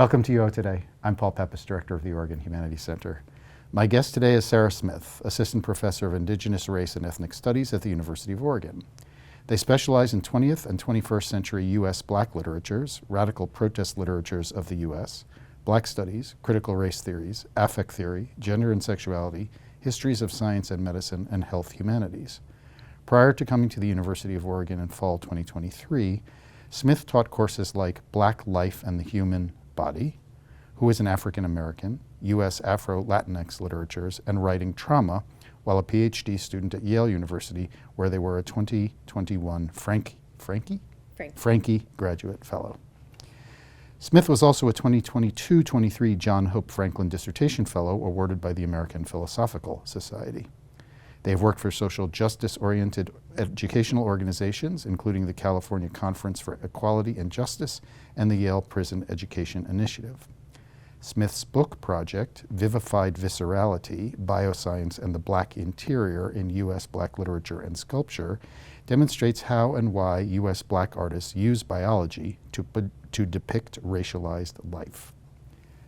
Welcome to UO Today. I'm Paul Pepis, Director of the Oregon Humanities Center. My guest today is Cera Smith, Assistant Professor of Indigenous Race and Ethnic Studies at the University of Oregon. They specialize in 20th and 21st century U.S. Black literatures, radical protest literatures of the U.S., Black studies, critical race theories, affect theory, gender and sexuality, histories of science and medicine, and health humanities. Prior to coming to the University of Oregon in fall 2023, Smith taught courses like Black Life and the Human Body, Who is an African American, U.S. Afro-Latinx Literatures, and Writing Trauma, while a PhD student at Yale University, where they were a 2021 Franke Graduate Fellow. Smith was also a 2022-23 John Hope Franklin Dissertation Fellow awarded by the American Philosophical Society. They have worked for social justice-oriented educational organizations, including the California Conference for Equality and Justice and the Yale Prison Education Initiative. Smith's book project, Vivified Viscerality, Bioscience and the Black Interior in U.S. Black Literature and Sculpture, demonstrates how and why U.S. Black artists use biology to depict racialized life.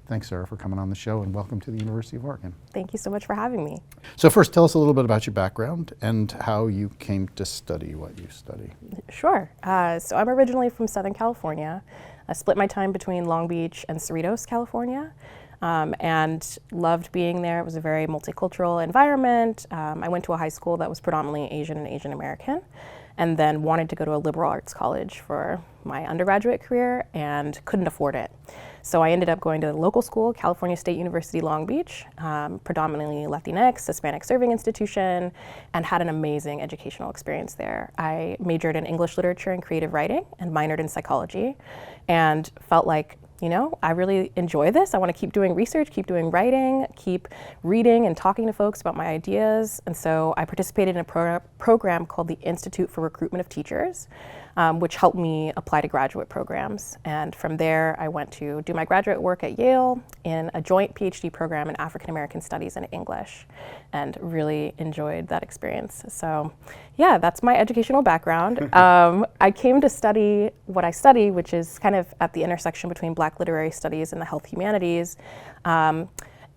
Thanks, Cera, for coming on the show, and welcome to the University of Oregon. Thank you so much for having me. So first, tell us a little bit about your background and how you came to study what you study. Sure. So I'm originally from Southern California. I split my time between Long Beach and Cerritos, California, and loved being there. It was a very multicultural environment. I went to a high school that was predominantly Asian and Asian American, and then wanted to go to a liberal arts college for my undergraduate career and couldn't afford it. So I ended up going to the local school, California State University, Long Beach, predominantly Latinx, Hispanic serving institution, and had an amazing educational experience there. I majored in English literature and creative writing and minored in psychology, and felt like, you know, I really enjoy this. I want to keep doing research, keep doing writing, keep reading and talking to folks about my ideas. And so I participated in a program called the Institute for Recruitment of Teachers, which helped me apply to graduate programs. And from there, I went to do my graduate work at Yale in a joint PhD program in African American Studies and English, and really enjoyed that experience. So yeah, that's my educational background. I came to study what I study, which is kind of at the intersection between Black literary studies and the health humanities,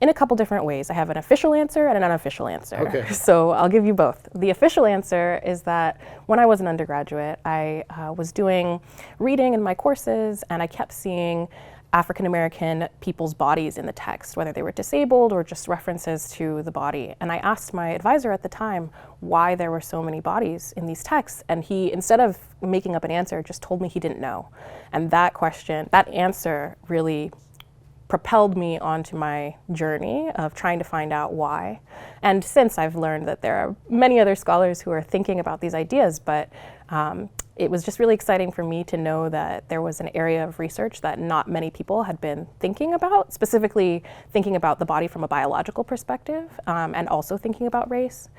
in a couple different ways. I have an official answer and an unofficial answer. Okay. So I'll give you both. The official answer is that when I was an undergraduate, I was doing reading in my courses, and I kept seeing African American people's bodies in the text, whether they were disabled or just references to the body. And I asked my advisor at the time why there were so many bodies in these texts, and he, instead of making up an answer, just told me he didn't know. And that answer really propelled me onto my journey of trying to find out why. And since I've learned that there are many other scholars who are thinking about these ideas, but it was just really exciting for me to know that there was an area of research that not many people had been thinking about, specifically thinking about the body from a biological perspective, and also thinking about race.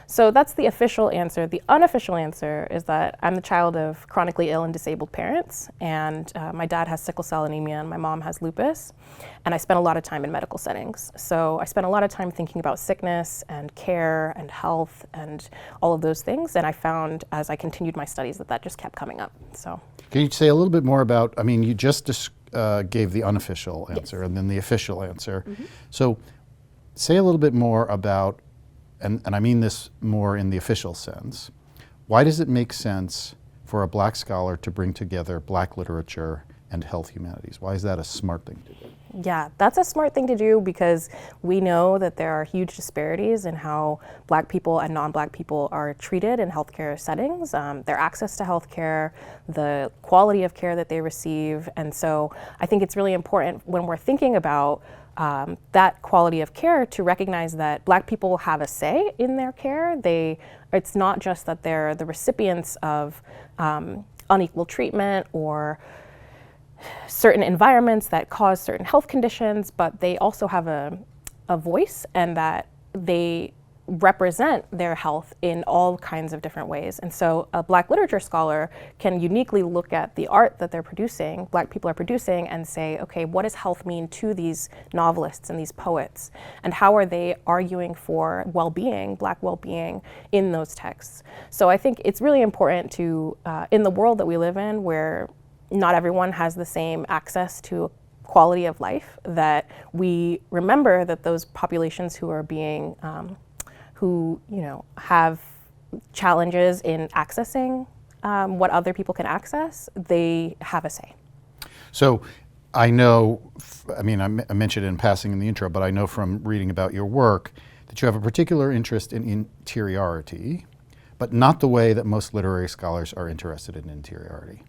So that's the official answer. The unofficial answer is that I'm the child of chronically ill and disabled parents, and my dad has sickle cell anemia and my mom has lupus, and I spent a lot of time in medical settings. So I spent a lot of time thinking about sickness and care and health and all of those things, and I found as I continued my studies that just kept coming up. So, can you say a little bit more about, I mean, you just gave the unofficial answer, yes, and then the official answer. Mm-hmm. So say a little bit more about, and I mean this more in the official sense, why does it make sense for a Black scholar to bring together Black literature and health humanities? Why is that a smart thing to do? Yeah, that's a smart thing to do because we know that there are huge disparities in how Black people and non-Black people are treated in healthcare settings, their access to healthcare, the quality of care that they receive. And so I think it's really important when we're thinking about that quality of care to recognize that Black people have a say in their care. It's not just that they're the recipients of unequal treatment or certain environments that cause certain health conditions, but they also have a voice, and that they represent their health in all kinds of different ways. And so a Black literature scholar can uniquely look at the art that they're producing, Black people are producing, and say, okay, what does health mean to these novelists and these poets? And how are they arguing for well-being, Black well-being in those texts? So I think it's really important to, in the world that we live in, where not everyone has the same access to quality of life, that we remember that those populations who are being, who have challenges in accessing what other people can access, they have a say. So I know, I mean, I mentioned it in passing in the intro, but I know from reading about your work that you have a particular interest in interiority, but not the way that most literary scholars are interested in interiority.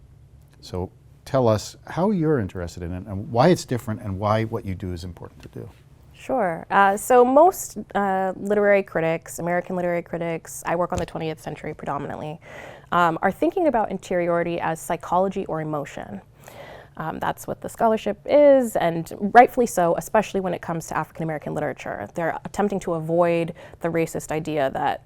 So tell us how you're interested in it and why it's different and why what you do is important to do. Sure. So most literary critics, American literary critics, I work on the 20th century predominantly, are thinking about interiority as psychology or emotion. That's what the scholarship is, and rightfully so, especially when it comes to African American literature. They're attempting to avoid the racist idea that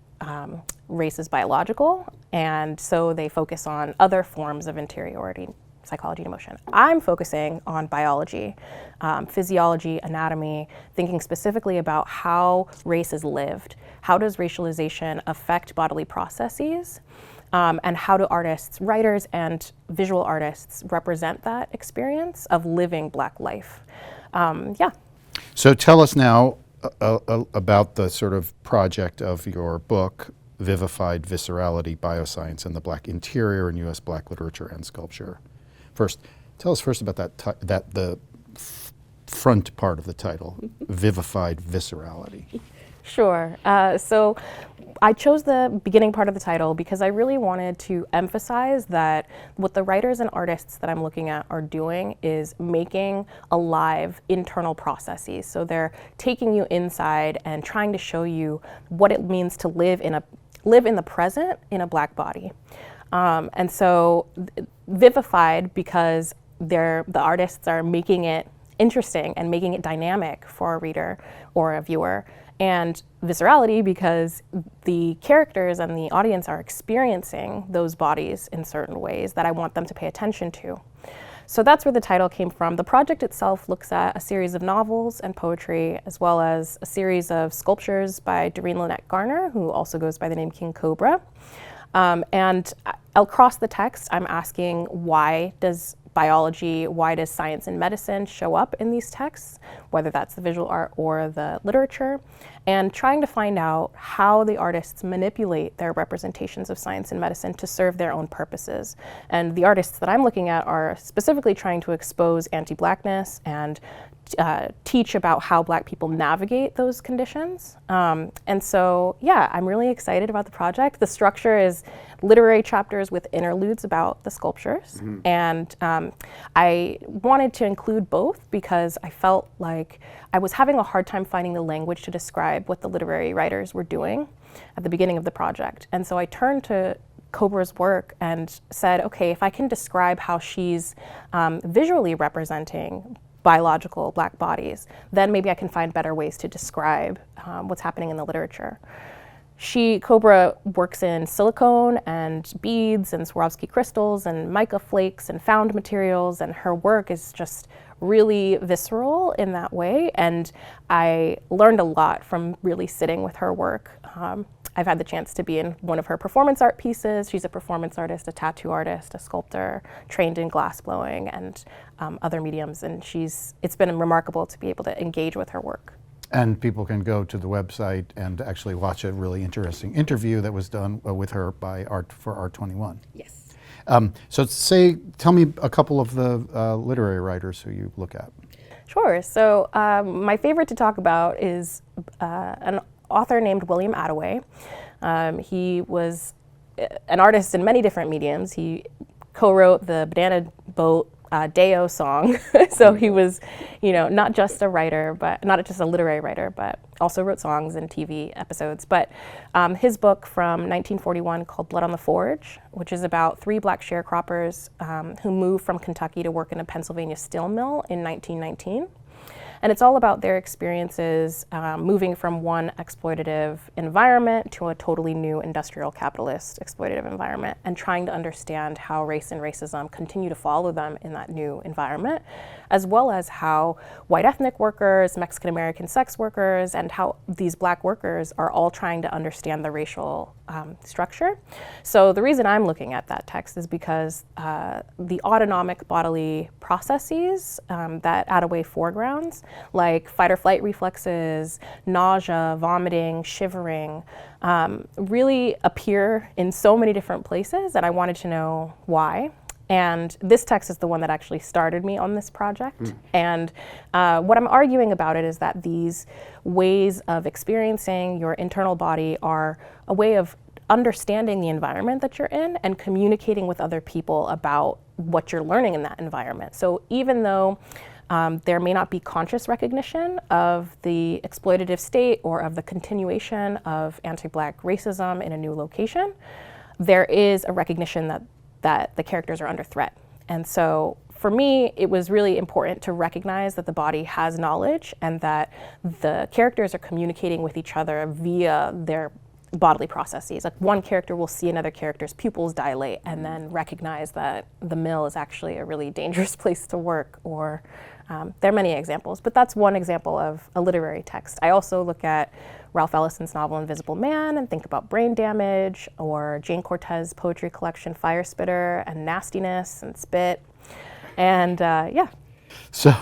race is biological, and so they focus on other forms of interiority, psychology and emotion. I'm focusing on biology, physiology, anatomy, thinking specifically about how race is lived. How does racialization affect bodily processes? And how do artists, writers, and visual artists represent that experience of living Black life? Yeah. So tell us now about the sort of project of your book, Vivified Viscerality, Bioscience, and the Black Interior in U.S. Black Literature and Sculpture. First, tell us first about the front part of the title, Vivified Viscerality. Sure. So I chose the beginning part of the title because I really wanted to emphasize that what the writers and artists that I'm looking at are doing is making alive internal processes. So they're taking you inside and trying to show you what it means to live in the present in a Black body. And so vivified because the artists are making it interesting and making it dynamic for a reader or a viewer. And viscerality because the characters and the audience are experiencing those bodies in certain ways that I want them to pay attention to. So that's where the title came from. The project itself looks at a series of novels and poetry, as well as a series of sculptures by Doreen Lynette Garner, who also goes by the name King Cobra. And across the text, I'm asking, why does biology, why does science and medicine show up in these texts, whether that's the visual art or the literature, and trying to find out how the artists manipulate their representations of science and medicine to serve their own purposes. And the artists that I'm looking at are specifically trying to expose anti-Blackness and teach about how Black people navigate those conditions. And so, yeah, I'm really excited about the project. The structure is literary chapters with interludes about the sculptures. Mm-hmm. And I wanted to include both because I felt like I was having a hard time finding the language to describe what the literary writers were doing at the beginning of the project. And so I turned to Cobra's work and said, okay, if I can describe how she's visually representing biological Black bodies, then maybe I can find better ways to describe what's happening in the literature. Cobra works in silicone and beads and Swarovski crystals and mica flakes and found materials, and her work is just really visceral in that way. And I learned a lot from really sitting with her work. I've had the chance to be in one of her performance art pieces. She's a performance artist, a tattoo artist, a sculptor, trained in glass blowing and other mediums. And it's been remarkable to be able to engage with her work. And people can go to the website and actually watch a really interesting interview that was done with her by for Art21. Yes. So tell me a couple of the literary writers who you look at. Sure. So my favorite to talk about is an author named William Attaway. He was an artist in many different mediums. He co-wrote the Banana Boat Deo song. So he was, not just a writer, but not just a literary writer, but also wrote songs and TV episodes. But his book from 1941 called Blood on the Forge, which is about 3 Black sharecroppers who moved from Kentucky to work in a Pennsylvania steel mill in 1919. And it's all about their experiences moving from one exploitative environment to a totally new industrial capitalist exploitative environment, and trying to understand how race and racism continue to follow them in that new environment, as well as how white ethnic workers, Mexican American sex workers, and how these Black workers are all trying to understand the racial structure. So the reason I'm looking at that text is because the autonomic bodily processes that add away foregrounds, like fight or flight reflexes, nausea, vomiting, shivering, really appear in so many different places, and I wanted to know why. And this text is the one that actually started me on this project. And what I'm arguing about it is that these ways of experiencing your internal body are a way of understanding the environment that you're in and communicating with other people about what you're learning in that environment. So even though there may not be conscious recognition of the exploitative state or of the continuation of anti-Black racism in a new location, there is a recognition that the characters are under threat. And so for me, it was really important to recognize that the body has knowledge and that the characters are communicating with each other via their bodily processes. Like one character will see another character's pupils dilate and then recognize that the mill is actually a really dangerous place to work, or there are many examples, but that's one example of a literary text. I also look at Ralph Ellison's novel Invisible Man and think about brain damage, or Jane Cortez's poetry collection Fire Spitter and nastiness and spit. And yeah. So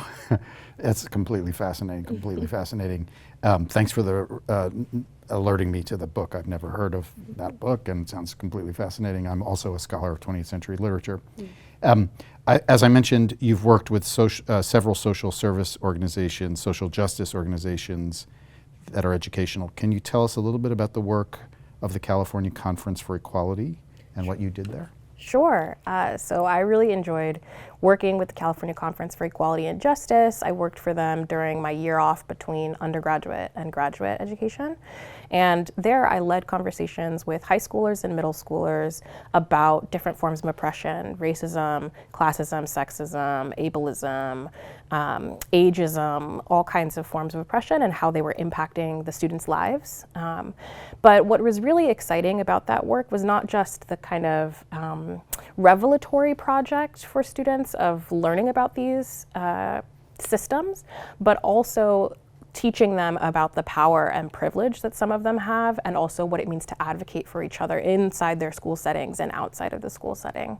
that's completely fascinating, fascinating. Thanks for the alerting me to the book. I've never heard of that book, and it sounds completely fascinating. I'm also a scholar of 20th century literature. As I mentioned, you've worked with several social service organizations, social justice organizations that are educational. Can you tell us a little bit about the work of the California Conference for Equality and what you did there? Sure. So I really enjoyed working with the California Conference for Equality and Justice. I worked for them during my year off between undergraduate and graduate education. And there I led conversations with high schoolers and middle schoolers about different forms of oppression: racism, classism, sexism, ableism, ageism, all kinds of forms of oppression, and how they were impacting the students' lives. But what was really exciting about that work was not just the kind of revelatory project for students of learning about these systems, but also teaching them about the power and privilege that some of them have, and also what it means to advocate for each other inside their school settings and outside of the school setting.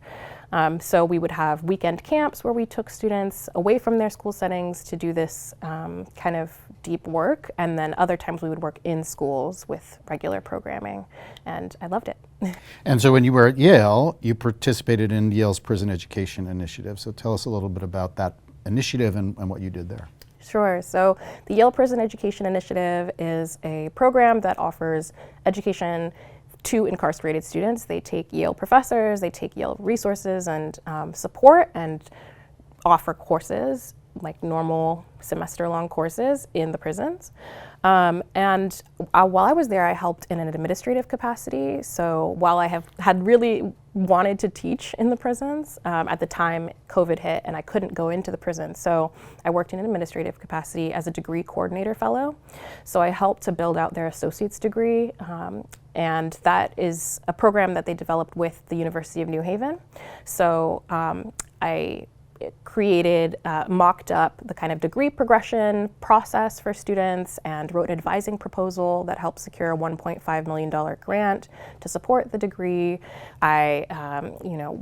So we would have weekend camps where we took students away from their school settings to do this kind of deep work, and then other times we would work in schools with regular programming, and I loved it. And so when you were at Yale, you participated in Yale's Prison Education Initiative. So tell us a little bit about that initiative and what you did there. Sure. So the Yale Prison Education Initiative is a program that offers education to incarcerated students. They take Yale professors, they take Yale resources and support, and offer courses, like normal semester-long courses in the prisons. While I was there, I helped in an administrative capacity. So while I had really wanted to teach in the prisons, at the time COVID hit and I couldn't go into the prison. So I worked in an administrative capacity as a degree coordinator fellow. So I helped to build out their associate's degree. And that is a program that they developed with the University of New Haven. So I created, mocked up the kind of degree progression process for students and wrote an advising proposal that helped secure a $1.5 million grant to support the degree. I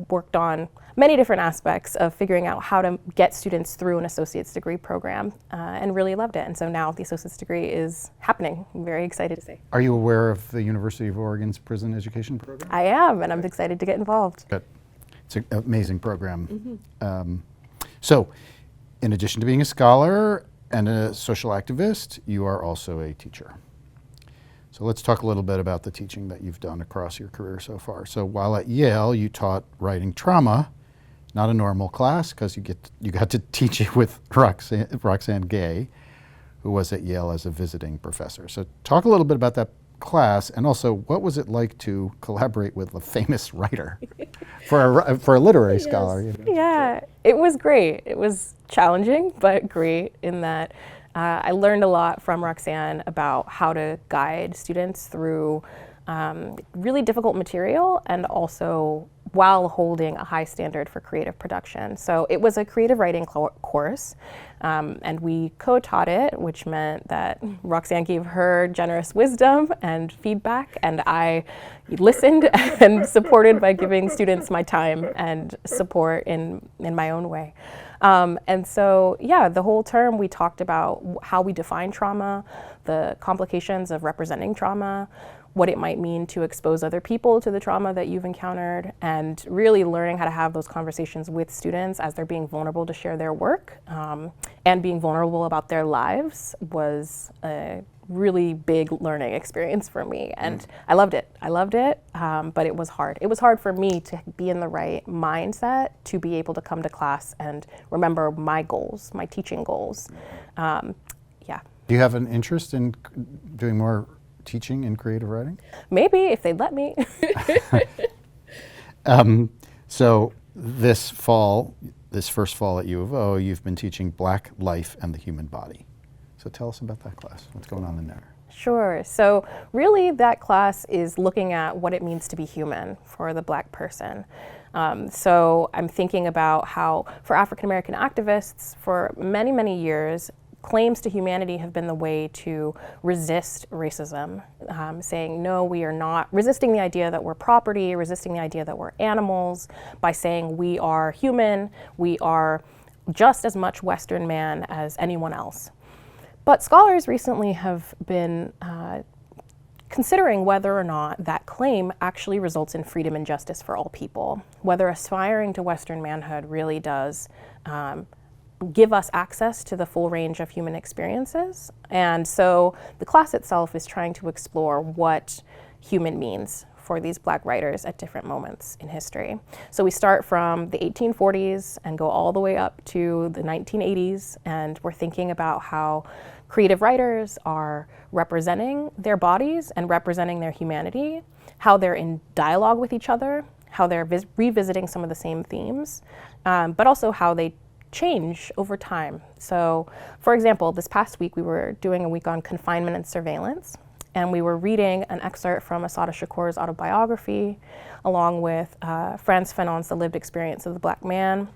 worked on many different aspects of figuring out how to get students through an associate's degree program, and really loved it. And so now the associate's degree is happening. I'm very excited to say. Are you aware of the University of Oregon's prison education program? I am, and I'm excited to get involved. Good. It's an amazing program. So, in addition to being a scholar and a social activist, you are also a teacher. So let's talk a little bit about the teaching that you've done across your career so far. So while at Yale, you taught writing trauma, not a normal class, because you got to teach it with Roxane Gay, who was at Yale as a visiting professor. So talk a little bit about that class, and also what was it like to collaborate with a famous writer for a literary scholar? You know? Yeah, it was great. It was challenging, but great in that I learned a lot from Roxanne about how to guide students through really difficult material, and also while holding a high standard for creative production. So it was a creative writing course, and we co-taught it, which meant that Roxanne gave her generous wisdom and feedback, and I listened and supported by giving students my time and support in my own way. And so, yeah, the whole term we talked about how we define trauma, the complications of representing trauma, what it might mean to expose other people to the trauma that you've encountered, and really learning how to have those conversations with students as they're being vulnerable to share their work, and being vulnerable about their lives was a really big learning experience for me. And I loved it. But it was hard. It was hard for me to be in the right mindset to be able to come to class and remember my goals, my teaching goals. Yeah. Do you have an interest in doing more teaching in creative writing? Maybe, if they'd let me. So this first fall at U of O, you've been teaching Black Life and the Human Body. So tell us about that class. What's going on in there? Sure. So really that class is looking at what it means to be human for the Black person. So I'm thinking about how for African American activists for many, many years, claims to humanity have been the way to resist racism, saying, no, we are not, resisting the idea that we're property, resisting the idea that we're animals, by saying we are human, we are just as much Western man as anyone else. But scholars recently have been considering whether or not that claim actually results in freedom and justice for all people, whether aspiring to Western manhood really does give us access to the full range of human experiences. And so the class itself is trying to explore what human means for these Black writers at different moments in history. So we start from the 1840s and go all the way up to the 1980s, and we're thinking about how creative writers are representing their bodies and representing their humanity, how they're in dialogue with each other, how they're revisiting some of the same themes, but also how they change over time. So, for example, this past week we were doing a week on confinement and surveillance, and we were reading an excerpt from Assata Shakur's autobiography, along with Frantz Fanon's The Lived Experience of the Black Man,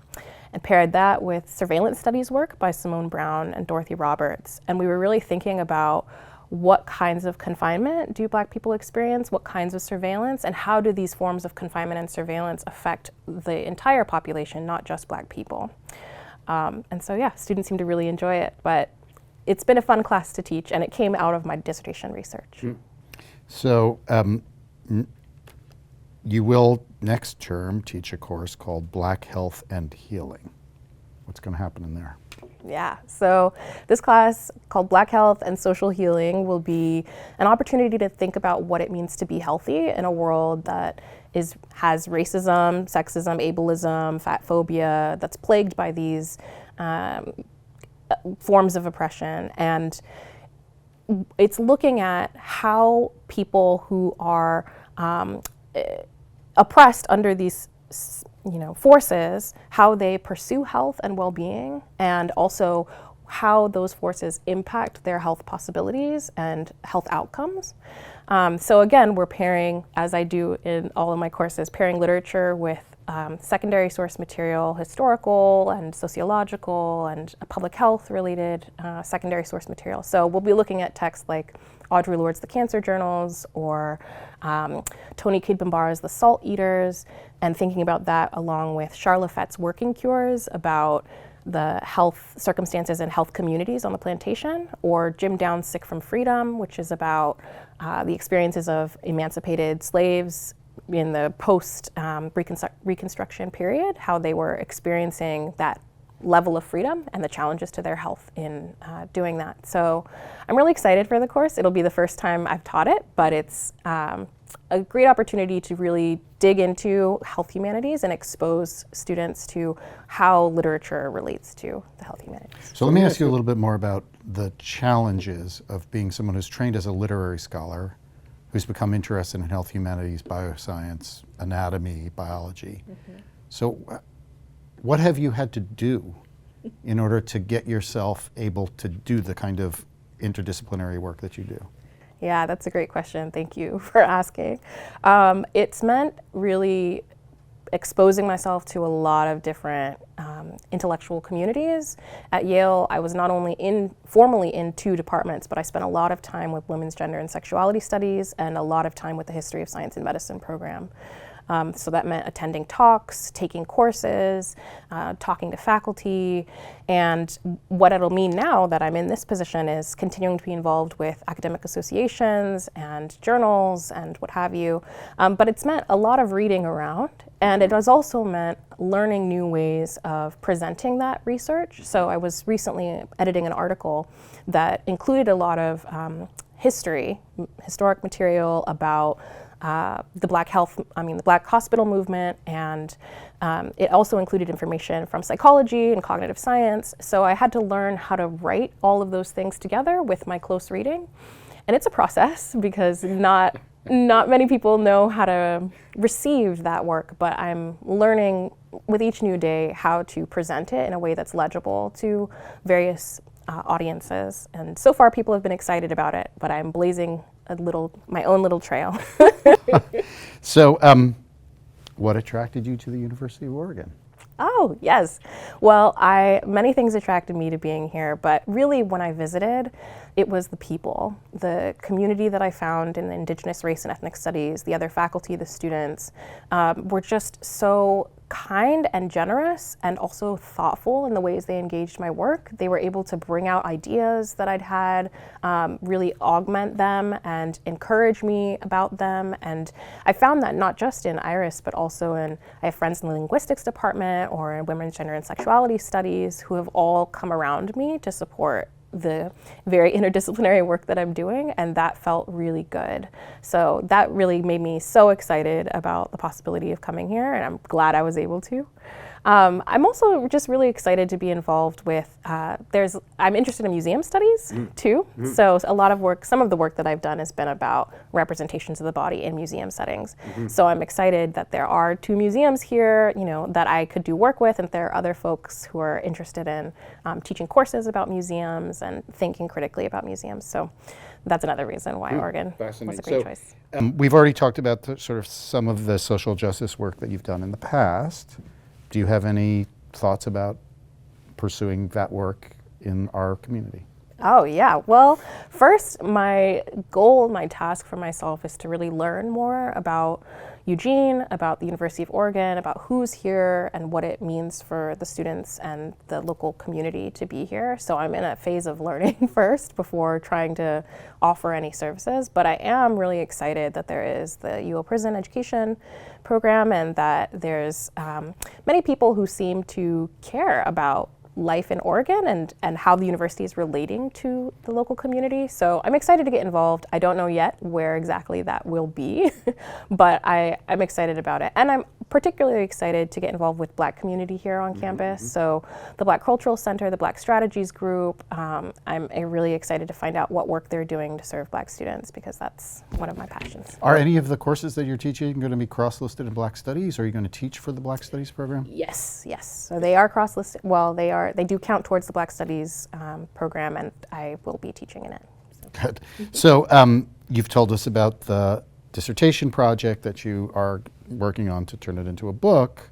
and paired that with surveillance studies work by Simone Brown and Dorothy Roberts. And we were really thinking about what kinds of confinement do Black people experience, what kinds of surveillance, and how do these forms of confinement and surveillance affect the entire population, not just Black people. And so, yeah, students seem to really enjoy it, but it's been a fun class to teach, and it came out of my dissertation research. So you will next term teach a course called Black Health and Healing. What's going to happen in there? Yeah, so this class called Black Health and Social Healing will be an opportunity to think about what it means to be healthy in a world that has racism, sexism, ableism, fat phobia, that's plagued by these forms of oppression. And it's looking at how people who are oppressed under these forces, how they pursue health and well-being, and also how those forces impact their health possibilities and health outcomes. So again, we're pairing, as I do in all of my courses, pairing literature with secondary source material, historical and sociological and public health related secondary source material. So we'll be looking at texts like Audre Lorde's The Cancer Journals, or Toni Cade-Bambara's The Salt Eaters, and thinking about that along with Charles Lefette's Working Cures about the health circumstances and health communities on the plantation, or Jim Downs' Sick from Freedom, which is about the experiences of emancipated slaves in the post-Reconstruction period, how they were experiencing that level of freedom and the challenges to their health in doing that. So I'm really excited for the course. It'll be the first time I've taught it, but it's a great opportunity to really dig into health humanities and expose students to how literature relates to the health humanities. So let me ask you a little bit more about the challenges of being someone who's trained as a literary scholar, who's become interested in health humanities, bioscience, anatomy, biology. So what have you had to do in order to get yourself able to do the kind of interdisciplinary work that you do? Yeah, that's a great question. Thank you for asking. It's meant really exposing myself to a lot of different intellectual communities. At Yale, I was not only formally in 2 departments, but I spent a lot of time with women's gender and sexuality studies and a lot of time with the History of Science and Medicine program. So that meant attending talks, taking courses, talking to faculty, and what it'll mean now that I'm in this position is continuing to be involved with academic associations and journals and what have you. But it's meant a lot of reading around, and it has also meant learning new ways of presenting that research. So I was recently editing an article that included a lot of historic material about the Black hospital movement, and it also included information from psychology and cognitive science. So I had to learn how to write all of those things together with my close reading. And it's a process because not many people know how to receive that work, but I'm learning with each new day how to present it in a way that's legible to various audiences. And so far people have been excited about it, but I'm blazing my own little trail. So, what attracted you to the University of Oregon? Oh, yes. Well, many things attracted me to being here, but really when I visited, it was the people, the community that I found in the Indigenous race and ethnic studies, the other faculty, the students, were just so kind and generous and also thoughtful in the ways they engaged my work. They were able to bring out ideas that I'd had, really augment them and encourage me about them. And I found that not just in IRIS, but also I have friends in the linguistics department or in women's gender and sexuality studies who have all come around me to support the very interdisciplinary work that I'm doing, and that felt really good. So that really made me so excited about the possibility of coming here, and I'm glad I was able to. I'm also just really excited to be involved with, I'm interested in museum studies too. So some of the work that I've done has been about representations of the body in museum settings. So I'm excited that there are 2 museums here, that I could do work with, and there are other folks who are interested in teaching courses about museums and thinking critically about museums. So that's another reason why Oregon was a great choice. We've already talked about sort of some of the social justice work that you've done in the past. Do you have any thoughts about pursuing that work in our community? Oh, yeah. Well, first, my goal, my task for myself is to really learn more about Eugene, about the University of Oregon, about who's here and what it means for the students and the local community to be here. So I'm in a phase of learning first before trying to offer any services. But I am really excited that there is the UO Prison Education program and that there's many people who seem to care about life in Oregon and how the university is relating to the local community. So I'm excited to get involved. I don't know yet where exactly that will be, but I'm excited about it. And I'm particularly excited to get involved with Black community here on campus. So the Black Cultural Center, the Black Strategies Group, I'm really excited to find out what work they're doing to serve Black students because that's one of my passions. Are any of the courses that you're teaching going to be cross-listed in Black Studies? Are you going to teach for the Black Studies program? Yes. So they are cross-listed. Well, they do count towards the Black Studies program, and I will be teaching in it. So. Good. So you've told us about the dissertation project that you are working on to turn it into a book.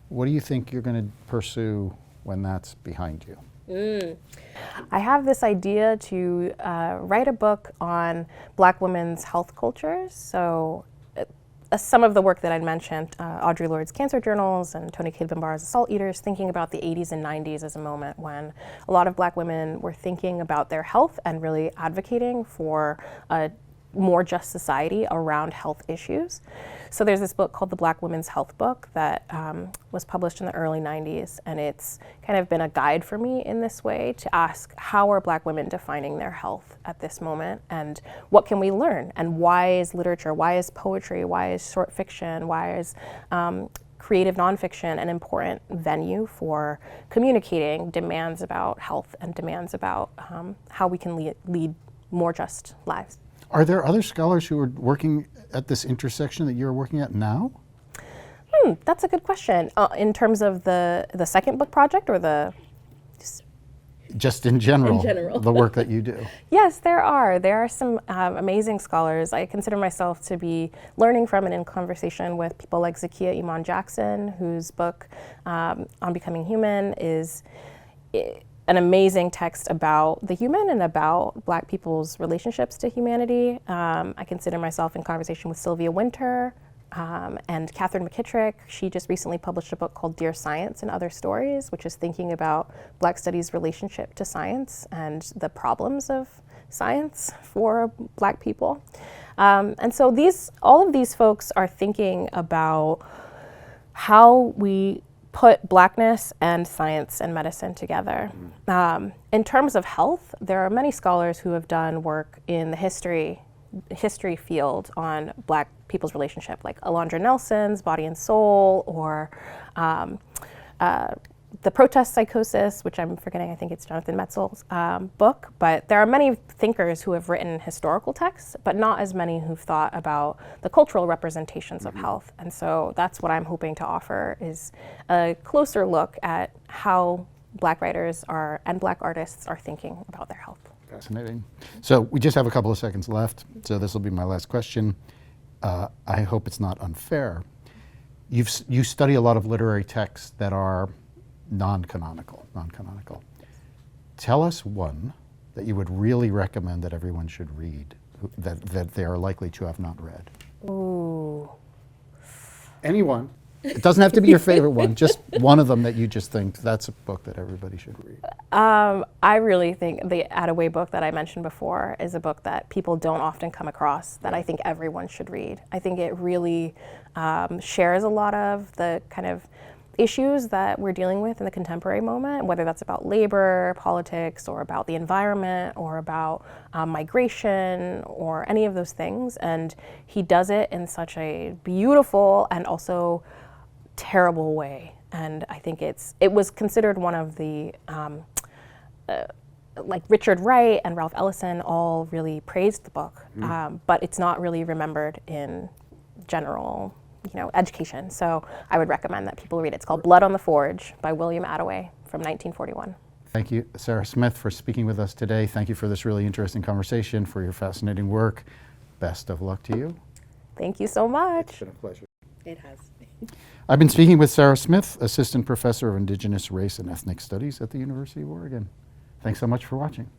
What do you think you're going to pursue when that's behind you? I have this idea to write a book on Black women's health cultures. So some of the work that I'd mentioned, Audre Lorde's cancer journals and Toni Cade Bambara's assault eaters, thinking about the 80s and 90s as a moment when a lot of Black women were thinking about their health and really advocating for a more just society around health issues. So there's this book called The Black Women's Health Book that was published in the early 90s, and it's kind of been a guide for me in this way to ask, how are Black women defining their health at this moment, and what can we learn, and why is literature, why is poetry, why is short fiction, why is creative nonfiction an important venue for communicating demands about health and demands about how we can lead more just lives. Are there other scholars who are working at this intersection that you're working at now? That's a good question. In terms of the second book project or the Just in general, In general. the work that you do. Yes, there are. There are some amazing scholars. I consider myself to be learning from and in conversation with people like Zakiya Iman Jackson, whose book On Becoming Human is an amazing text about the human and about Black people's relationships to humanity. I consider myself in conversation with Sylvia Wynter and Catherine McKittrick. She just recently published a book called Dear Science and Other Stories, which is thinking about Black studies' relationship to science and the problems of science for Black people. And so all of these folks are thinking about how we put Blackness and science and medicine together. In terms of health, there are many scholars who have done work in the history field on Black people's relationship, like Alondra Nelson's Body and Soul, or the Protest Psychosis, which I'm forgetting, I think it's Jonathan Metzl's book. But there are many thinkers who have written historical texts, but not as many who've thought about the cultural representations of health. And so that's what I'm hoping to offer, is a closer look at how Black writers and Black artists are thinking about their health. Fascinating. So we just have a couple of seconds left, so this will be my last question. I hope it's not unfair. You study a lot of literary texts that are non-canonical. Tell us one that you would really recommend that everyone should read, that they are likely to have not read. Ooh. Anyone. It doesn't have to be your favorite one, just one of them that you just think that's a book that everybody should read. I really think the Attaway book that I mentioned before is a book that people don't often come across, that I think everyone should read. I think it really shares a lot of the kind of issues that we're dealing with in the contemporary moment, whether that's about labor, politics, or about the environment, or about migration, or any of those things. And he does it in such a beautiful and also terrible way. And I think it was considered one of the, like Richard Wright and Ralph Ellison all really praised the book, but it's not really remembered in general education. So I would recommend that people read it. It's called Blood on the Forge by William Attaway from 1941. Thank you, Cera Smith, for speaking with us today. Thank you for this really interesting conversation, for your fascinating work. Best of luck to you. Thank you so much. It's been a pleasure. It has. I've been speaking with Cera Smith, Assistant Professor of Indigenous Race and Ethnic Studies at the University of Oregon. Thanks so much for watching.